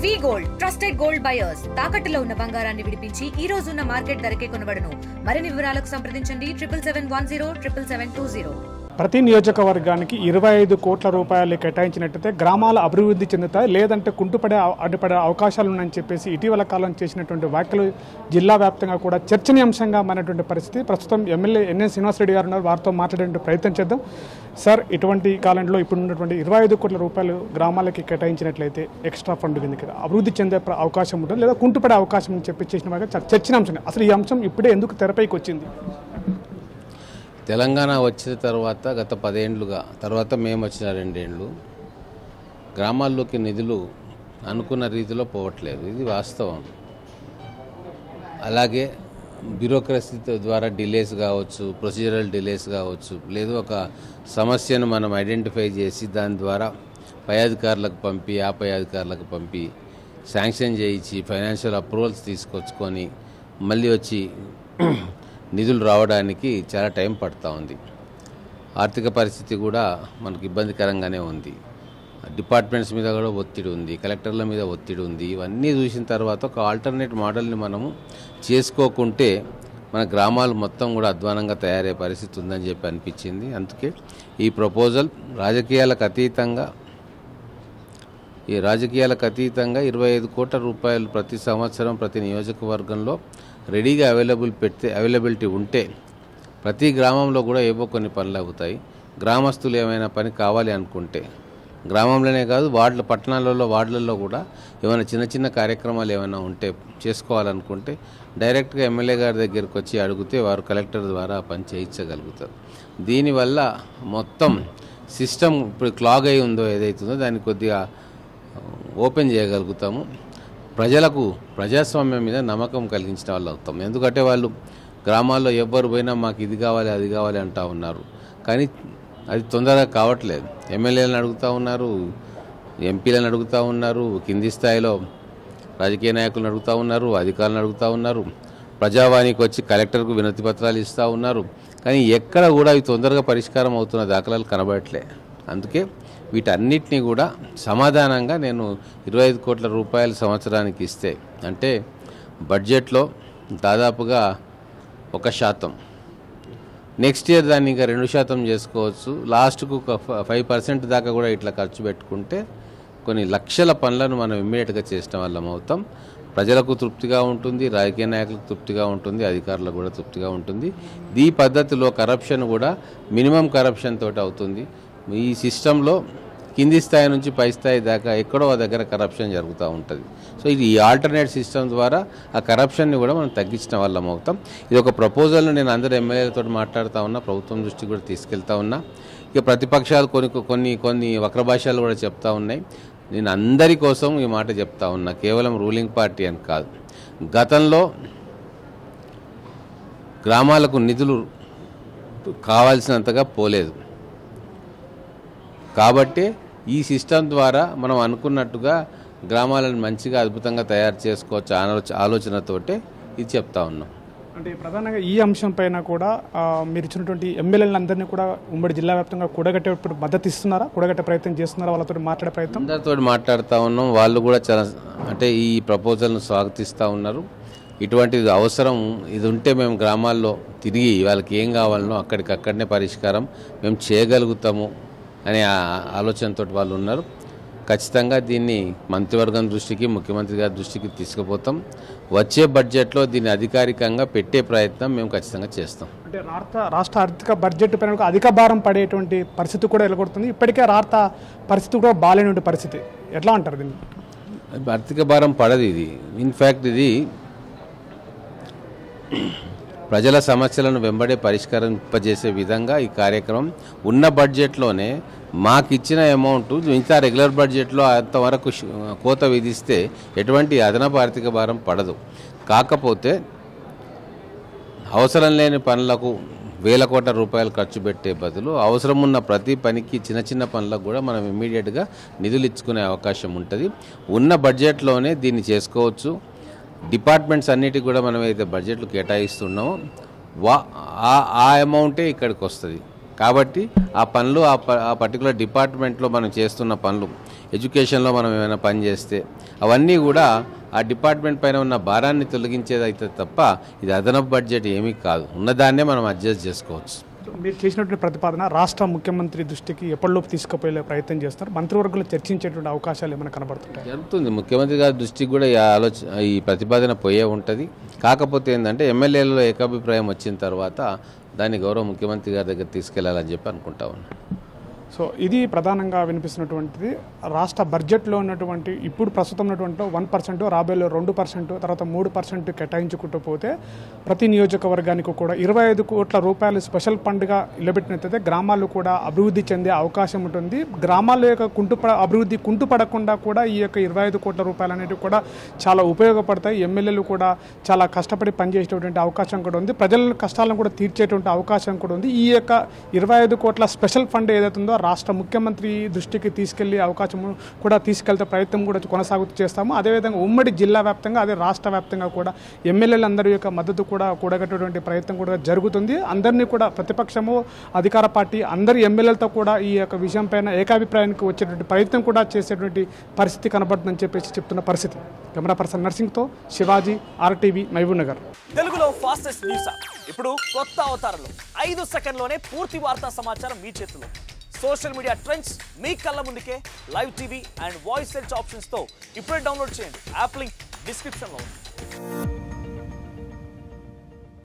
వి gold trusted gold buyers తాకట్టులో ఉన్న బంగారాన్ని విడిపించి ఈ రోజు ఉన్న మార్కెట్ ధరకే కొనబడును. మరిన్ని వివరాలకు సంప్రదించండి 7710772020. ప్రతి నియోజకవర్గానికి 25 కోట్ల రూపాయలు కేటాయించినట్టయితే గ్రామాల అభివృద్ధి చెందుతాయి, లేదంటే కుంటుపడే అడ్డుపడే అవకాశాలు ఉన్నాయని చెప్పేసి ఇటీవల కాలం చేసినటువంటి వ్యాఖ్యలు జిల్లా వ్యాప్తంగా కూడా చర్చనీయాంశంగా మారినటువంటి పరిస్థితి. ప్రస్తుతం ఎమ్మెల్యే ఎన్ఎస్ శ్రీనివాసరెడ్డి గారు ఉన్నారు, వారితో మాట్లాడే ప్రయత్నం చేద్దాం. సార్, ఇటువంటి కాలంలో ఇప్పుడు ఉన్నటువంటి 25 కోట్ల రూపాయలు గ్రామాలకి కేటాయించినట్లయితే ఎక్స్ట్రా ఫండ్ కిందకి అభివృద్ధి చెందే అవకాశం ఉంటుంది, లేదా కుంటుపడే అవకాశం అని చెప్పి చేసిన చర్చనీయాంశం. అసలు ఈ అంశం ఇప్పుడే ఎందుకు తెరపైకి వచ్చింది? తెలంగాణ వచ్చిన తర్వాత గత 10 ఏళ్లుగా తర్వాత మేము వచ్చిన 2 ఏళ్ళు గ్రామాల్లోకి నిధులు అనుకున్న రీతిలో పోవట్లేదు, ఇది వాస్తవం. అలాగే బ్యూరోక్రసీ ద్వారా డిలేస్ కావచ్చు, ప్రొసీజరల్ డిలేస్ కావచ్చు, లేదు ఒక సమస్యను మనం ఐడెంటిఫై చేసి దాని ద్వారా పై అధికారులకు పంపి ఆ పై అధికారులకు పంపి శాంక్షన్ చేయించి ఫైనాన్షియల్ అప్రూవల్స్ తీసుకొచ్చుకొని మళ్ళీ వచ్చి నిధులు రావడానికి చాలా టైం పడుతూ ఉంది. ఆర్థిక పరిస్థితి కూడా మనకు ఇబ్బందికరంగానే ఉంది. డిపార్ట్మెంట్స్ మీద కూడా ఒత్తిడి ఉంది, కలెక్టర్ల మీద ఒత్తిడి ఉంది. ఇవన్నీ చూసిన తర్వాత ఒక ఆల్టర్నేట్ మోడల్ని మనము చేసుకోకుంటే మన గ్రామాలు మొత్తం కూడా అధ్వానంగా తయారయ్యే పరిస్థితి ఉందని చెప్పి అనిపించింది. అందుకే ఈ ప్రపోజల్ రాజకీయాలకు అతీతంగా 25 కోట్ల రూపాయలు ప్రతి సంవత్సరం ప్రతి నియోజకవర్గంలో రెడీగా అవైలబిలిటీ ఉంటే ప్రతి గ్రామంలో కూడా ఏవో కొన్ని పనులు అవుతాయి. గ్రామస్తులు ఏమైనా పని కావాలి అనుకుంటే గ్రామంలోనే కాదు వార్డులలో కూడా ఏమైనా చిన్న కార్యక్రమాలు ఏమైనా ఉంటే చేసుకోవాలనుకుంటే డైరెక్ట్గా ఎమ్మెల్యే గారి దగ్గరికి వచ్చి అడిగితే వారు కలెక్టర్ ద్వారా ఆ పని చేయించగలుగుతారు. దీనివల్ల మొత్తం సిస్టమ్ ఇప్పుడు క్లాగ్ అయి ఉందో ఏదైతుందో దాన్ని కొద్దిగా ఓపెన్ చేయగలుగుతాము. ప్రజలకు ప్రజాస్వామ్యం మీద నమ్మకం కలిగించిన వాళ్ళు అవుతాం. ఎందుకంటే వాళ్ళు గ్రామాల్లో ఎవ్వరు పోయినా మాకు ఇది కావాలి అది కావాలి అంటూ ఉన్నారు, కానీ అది తొందరగా కావట్లేదు. ఎమ్మెల్యేలను అడుగుతూ ఉన్నారు, ఎంపీలను అడుగుతూ ఉన్నారు, కింది స్థాయిలో రాజకీయ నాయకులను అడుగుతూ ఉన్నారు, అధికారులను అడుగుతూ ఉన్నారు, ప్రజావాణికి వచ్చి కలెక్టర్కు వినతి పత్రాలు ఇస్తూ ఉన్నారు, కానీ ఎక్కడ కూడా అవి తొందరగా పరిష్కారం అవుతున్న దాఖలాలు కనబడట్లే. అందుకే వీటన్నిటినీ కూడా సమాధానంగా నేను 25 కోట్ల రూపాయలు సంవత్సరానికి ఇస్తే, అంటే బడ్జెట్లో దాదాపుగా 1%, నెక్స్ట్ ఇయర్ దాన్ని ఇంకా 2% చేసుకోవచ్చు, లాస్ట్కు 5% దాకా కూడా ఇట్లా ఖర్చు పెట్టుకుంటే కొన్ని లక్షల పనులను మనం ఇమ్మీడియట్గా చేసిన వాళ్ళం అవుతాం. ప్రజలకు తృప్తిగా ఉంటుంది, రాజకీయ నాయకులకు తృప్తిగా ఉంటుంది, అధికారులకు కూడా తృప్తిగా ఉంటుంది. ఈ పద్ధతిలో కరప్షన్ కూడా మినిమం కరప్షన్ తోటి అవుతుంది. ఈ సిస్టంలో కింది స్థాయి నుంచి పై స్థాయి దాకా ఎక్కడో దగ్గర కరప్షన్ జరుగుతూ ఉంటుంది. సో ఇది ఈ ఆల్టర్నేట్ సిస్టమ్ ద్వారా ఆ కరప్షన్ని కూడా మనం తగ్గించిన వాళ్ళం అవుతాం. ఇది ఒక ప్రపోజల్ను నేను అందరు ఎమ్మెల్యేలతో మాట్లాడుతూ ఉన్నా, ప్రభుత్వం దృష్టికి కూడా తీసుకెళ్తా ఉన్నా. ఇక ప్రతిపక్షాలు కొన్ని వక్రభాషలు కూడా చెప్తా ఉన్నాయి. నేను అందరి కోసం ఈ మాట చెప్తా ఉన్నా, కేవలం రూలింగ్ పార్టీ అని కాదు. గతంలో గ్రామాలకు నిధులు కావాల్సినంతగా పోలేదు, కాబట్టి ఈ సిస్టమ్ ద్వారా మనం అనుకున్నట్టుగా గ్రామాలను మంచిగా అద్భుతంగా తయారు చేసుకోవచ్చు ఆలోచనతోటే ఇది చెప్తా ఉన్నాం. అంటే ప్రధానంగా ఈ అంశం పైన కూడా మీరు ఇచ్చినటువంటి ఎమ్మెల్యేలందరినీ కూడా ఉమ్మడి జిల్లా వ్యాప్తంగా కూడగట్టేప్పుడు మద్దతు ఇస్తున్నారా, కూడగట్టే ప్రయత్నం చేస్తున్నారా, వాళ్ళతో మాట్లాడే ప్రయత్నం? అందరితో మాట్లాడుతూ ఉన్నాం. వాళ్ళు కూడా చాలా ఈ ప్రపోజల్ను స్వాగతిస్తూ ఉన్నారు. ఇటువంటిది అవసరం ఇది ఉంటే మేము గ్రామాల్లో తిరిగి వాళ్ళకి ఏం కావాలనో అక్కడికక్కడనే పరిష్కారం మేము చేయగలుగుతాము అనే ఆలోచనతో వాళ్ళు ఉన్నారు. ఖచ్చితంగా దీన్ని మంత్రివర్గం దృష్టికి, ముఖ్యమంత్రి గారి దృష్టికి తీసుకుపోతాం. వచ్చే బడ్జెట్లో దీన్ని అధికారికంగా పెట్టే ప్రయత్నం మేము ఖచ్చితంగా చేస్తాం. అంటే రాష్ట్ర ఆర్థిక బడ్జెట్ పైన అధిక భారం పడేటువంటి పరిస్థితి కూడా ఎలగొడుతుంది. ఇప్పటికే రాష్ట్ర పరిస్థితి కూడా బాలేనటువంటి పరిస్థితి, ఎట్లా అంటారు దీన్ని? ఆర్థిక భారం పడదు. ఇది ఇన్ఫ్యాక్ట్ ఇది ప్రజల సమస్యలను వెంబడే పరిష్కరింపజేసే విధంగా ఈ కార్యక్రమం ఉన్న బడ్జెట్లోనే మాకు ఇచ్చిన అమౌంట్ మిగతా రెగ్యులర్ బడ్జెట్లో అంతవరకు కోత విధిస్తే ఎటువంటి అదనపు ఆర్థిక భారం పడదు. కాకపోతే అవసరం లేని పనులకు 1000 కోట్ల రూపాయలు ఖర్చు పెట్టే బదులు అవసరం ఉన్న ప్రతి పనికి చిన్న పనులకు కూడా మనం ఇమ్మీడియట్గా నిధులు ఇచ్చుకునే అవకాశం ఉంటుంది. ఉన్న బడ్జెట్లోనే దీన్ని చేసుకోవచ్చు. డిపార్ట్మెంట్స్ అన్నిటికీ కూడా మనం అయితే బడ్జెట్లు కేటాయిస్తున్నామో ఆ అమౌంటే ఇక్కడికి వస్తుంది. కాబట్టి ఆ పనులు ఆ పర్టికులర్ డిపార్ట్మెంట్లో మనం చేస్తున్న పనులు ఎడ్యుకేషన్లో మనం ఏమైనా పని చేస్తే అవన్నీ కూడా ఆ డిపార్ట్మెంట్ పైన ఉన్న భారాన్ని తొలగించేదైతే తప్ప ఇది అదనపు బడ్జెట్ ఏమీ కాదు, ఉన్నదాన్నే మనం అడ్జస్ట్ చేసుకోవచ్చు. మీరు చేసినటువంటి ప్రతిపాదన రాష్ట్ర ముఖ్యమంత్రి దృష్టికి ఎప్పటిలోపు తీసుకుపోయే ప్రయత్నం చేస్తారు, మంత్రివర్గంలో చర్చించేటువంటి అవకాశాలు ఏమైనా కనబడుతుంటాయి? జరుగుతుంది. ముఖ్యమంత్రి గారి దృష్టికి కూడా ఈ ప్రతిపాదన పోయే ఉంటుంది. కాకపోతే ఏంటంటే ఎమ్మెల్యేలలో ఏకాభిప్రాయం వచ్చిన తర్వాత దాన్ని గౌరవ ముఖ్యమంత్రి గారి దగ్గర తీసుకెళ్లాలని చెప్పి అనుకుంటా ఉన్నాను. సో ఇది ప్రధానంగా వినిపిస్తున్నటువంటిది. రాష్ట్ర బడ్జెట్లో ఉన్నటువంటి ఇప్పుడు ప్రస్తుతం ఉన్నటువంటి 1%, రాబోయే 2%, తర్వాత 3% కేటాయించుకుంటూ పోతే ప్రతి నియోజకవర్గానికి కూడా 25 కోట్ల రూపాయలు స్పెషల్ ఫండ్గా నిలబెట్టినట్లయితే గ్రామాలు కూడా అభివృద్ధి చెందే అవకాశం ఉంటుంది. గ్రామాల యొక్క అభివృద్ధి కుంటుపడకుండా కూడా ఈ యొక్క 25 కోట్ల రూపాయలు అనేవి కూడా చాలా ఉపయోగపడతాయి. ఎమ్మెల్యేలు కూడా చాలా కష్టపడి పనిచేసేటువంటి అవకాశం కూడా ఉంది. ప్రజల కష్టాలను కూడా తీర్చేటువంటి అవకాశం కూడా ఉంది. ఈ యొక్క 25 కోట్ల స్పెషల్ ఫండ్ ఏదైతే ఉందో రాష్ట్ర ముఖ్యమంత్రి దృష్టికి తీసుకెళ్లే అవకాశం కూడా తీసుకెళ్తే ప్రయత్నం కూడా కొనసాగుతూ చేస్తాము. అదేవిధంగా ఉమ్మడి జిల్లా వ్యాప్తంగా అదే రాష్ట్ర వ్యాప్తంగా కూడా ఎమ్మెల్యేలందరి యొక్క మద్దతు కూడా కూడగట్టేటువంటి ప్రయత్నం కూడా జరుగుతుంది. అందరినీ కూడా ప్రతిపక్షము అధికార పార్టీ అందరి ఎమ్మెల్యేలతో కూడా ఈ యొక్క విషయం పైన ఏకాభిప్రాయానికి వచ్చేటువంటి ప్రయత్నం కూడా చేసేటువంటి పరిస్థితి కనబడుతుందని చెప్పేసి చెప్తున్న పరిస్థితి. కెమెరా పర్సన్ నర్సింగ్తో శివాజీ, ఆర్టీవీ, మహబూబ్నగర్. తెలుగులో ఫాస్టెస్ట్ న్యూస్ ఇప్పుడు కొత్త అవతారంలో 5 సెకండ్లోనే పూర్తి వార్తా సమాచారం మీ చేతిలో. సోషల్ మీడియా ట్రెండ్స్ మీ కళ్ళ ముందుకే live TV and voice search ఆప్షన్స్తో ఇప్పుడే డౌన్లోడ్ చేయండి. యాప్ లింక్ డిస్క్రిప్షన్లో ఉంది.